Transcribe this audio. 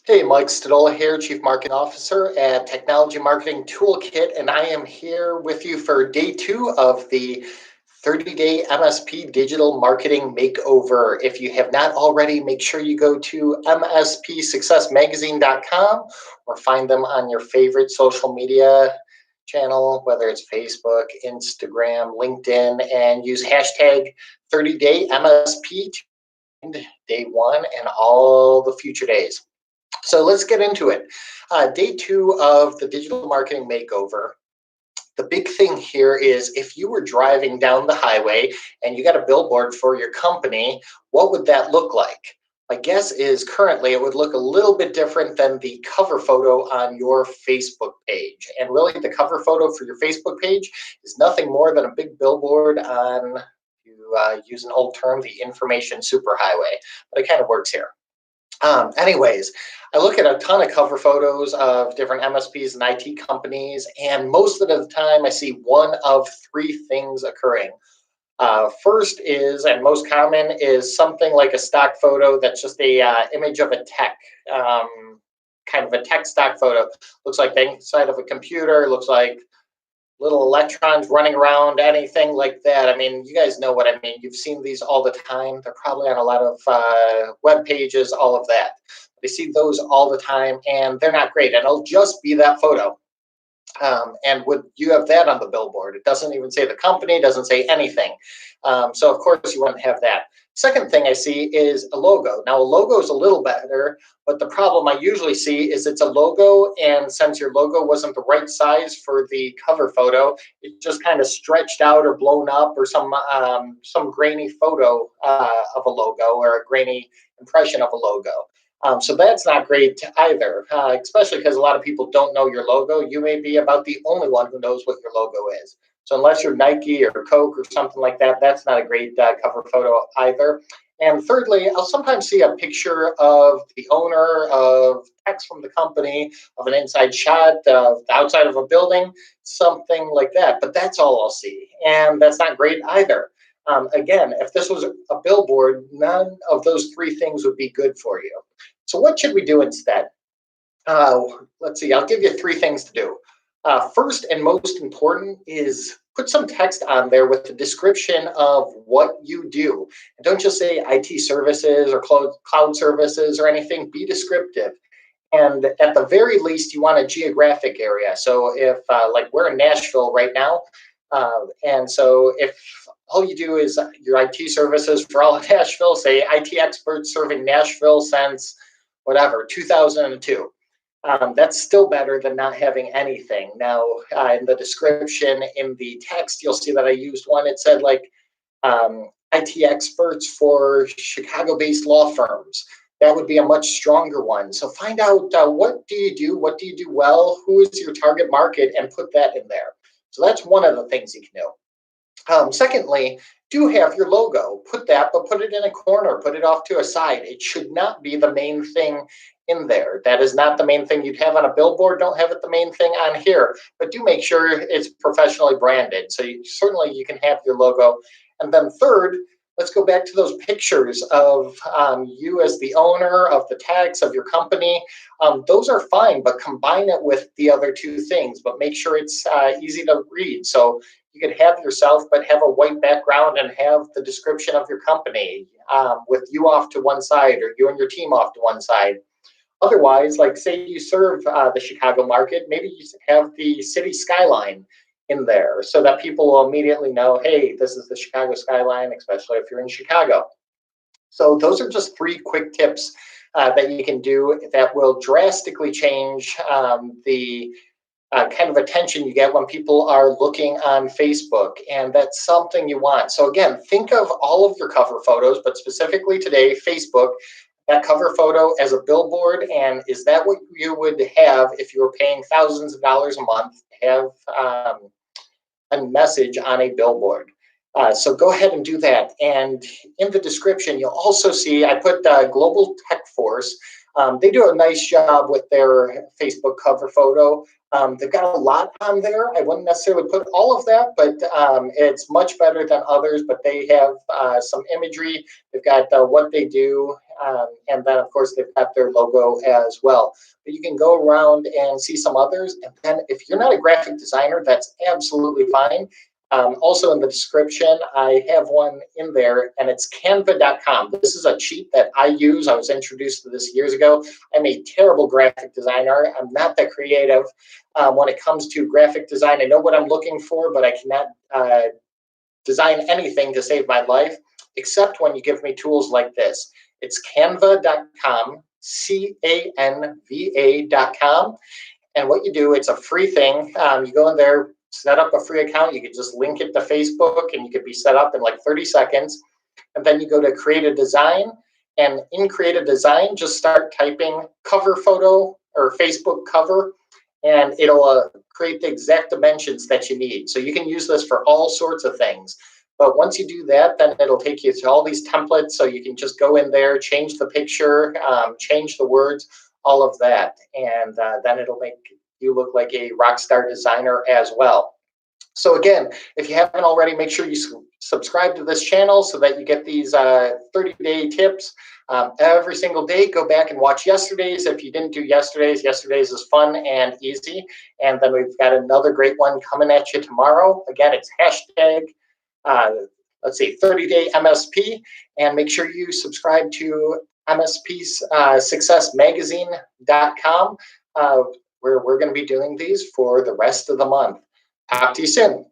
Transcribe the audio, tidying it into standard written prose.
Hey, Mike Stadola here, Chief Marketing Officer at Technology Marketing Toolkit, and I am here with you for day 2 of the 30-day MSP Digital Marketing Makeover. If you have not already, make sure you go to mspsuccessmagazine.com or find them on your favorite social media channel, whether it's Facebook, Instagram, LinkedIn, and use hashtag 30-day MSP to end day 1 and all the future days. So let's get into it. Day 2 of the digital marketing makeover. The big thing here is if you were driving down the highway and you got a billboard for your company, what would that look like? My guess is currently it would look a little bit different than the cover photo on your Facebook page. And really, the cover photo for your Facebook page is nothing more than a big billboard on, to use an old term, the information superhighway. But it kind of works here. Anyways, I look at a ton of cover photos of different MSPs and IT companies, and most of the time I see one of 3 things occurring. First is, and most common, is something like a stock photo that's just a image of a tech, kind of a tech stock photo. Looks like the inside of a computer, looks like little electrons running around, anything like that. I mean, you guys know what I mean. You've seen these all the time. They're probably on a lot of web pages, all of that. They see those all the time, and they're not great. And it'll just be that photo. And would you have that on the billboard? It doesn't even say the company, doesn't say anything. So of course you wouldn't have that. Second thing I see is a logo. Now a logo is a little better, but the problem I usually see is it's a logo, and since your logo wasn't the right size for the cover photo, it just kind of stretched out or blown up, or some grainy photo of a logo, or a grainy impression of a logo. So that's not great either, especially because a lot of people don't know your logo. You may be about the only one who knows what your logo is. So unless you're Nike or Coke or something like that, that's not a great cover photo either. And thirdly, I'll sometimes see a picture of the owner, of text from the company, of an inside shot of the outside of a building, something like that. But that's all I'll see. And that's not great either. Again, if this was a billboard, none of those 3 things would be good for you. So what should we do instead? Let's see, I'll give you 3 things to do. First and most important is put some text on there with the description of what you do. And don't just say IT services or cloud services or anything, be descriptive. And at the very least, you want a geographic area. So if, like we're in Nashville right now, and so if all you do is your IT services for all of Nashville, say IT experts serving Nashville since whatever, 2002. That's still better than not having anything. Now, in the description in the text, you'll see that I used one. It said like IT experts for Chicago-based law firms. That would be a much stronger one. So find out what do you do well, who is your target market, and put that in there. So that's one of the things you can do. Secondly, do have your logo. Put that, but put it in a corner, put it off to a side. It should not be the main thing in there. That is not the main thing you'd have on a billboard. Don't have it the main thing on here, but do make sure it's professionally branded. So certainly you can have your logo. And then third, let's go back to those pictures of you as the owner, of the tags of your company. Those are fine, but combine it with the other 2 things, but make sure it's easy to read. So you could have yourself, but have a white background and have the description of your company with you off to one side, or you and your team off to one side. Otherwise, like say you serve the Chicago market, maybe you have the city skyline in there so that people will immediately know, hey, this is the Chicago skyline, especially if you're in Chicago. So those are just 3 quick tips that you can do that will drastically change the kind of attention you get when people are looking on Facebook, and that's something you want. So again, think of all of your cover photos, but specifically today, Facebook, that cover photo as a billboard, and is that what you would have if you were paying thousands of dollars a month to have a message on a billboard? So go ahead and do that. And in the description, you'll also see I put Global Tech Force. They do a nice job with their Facebook cover photo. They've got a lot on there. I wouldn't necessarily put all of that, but it's much better than others. But they have some imagery. They've got what they do. And then, of course, they've got their logo as well. But you can go around and see some others. And then if you're not a graphic designer, that's absolutely fine. Also in the description, I have one in there, and it's canva.com. This is a cheat that I use. I was introduced to this years ago. I'm a terrible graphic designer. I'm not that creative when it comes to graphic design. I know what I'm looking for, but I cannot design anything to save my life, except when you give me tools like this. It's canva.com, canva.com. And what you do, it's a free thing. You go in there, set up a free account. You could just link it to Facebook, and you could be set up in like 30 seconds. And then you go to create a design. And in create a design, just start typing cover photo or Facebook cover, and it'll create the exact dimensions that you need. So you can use this for all sorts of things. But once you do that, then it'll take you to all these templates, so you can just go in there, change the picture, change the words, all of that. And then it'll make you look like a rock star designer as well. So again, if you haven't already, make sure you subscribe to this channel so that you get these 30-day tips every single day. Go back and watch yesterday's. If you didn't do yesterday's is fun and easy. And then we've got another great one coming at you tomorrow. Again, it's hashtag, let's see, 30-day MSP. And make sure you subscribe to MSP's successmagazine.com, where we're going to be doing these for the rest of the month. Talk to you soon.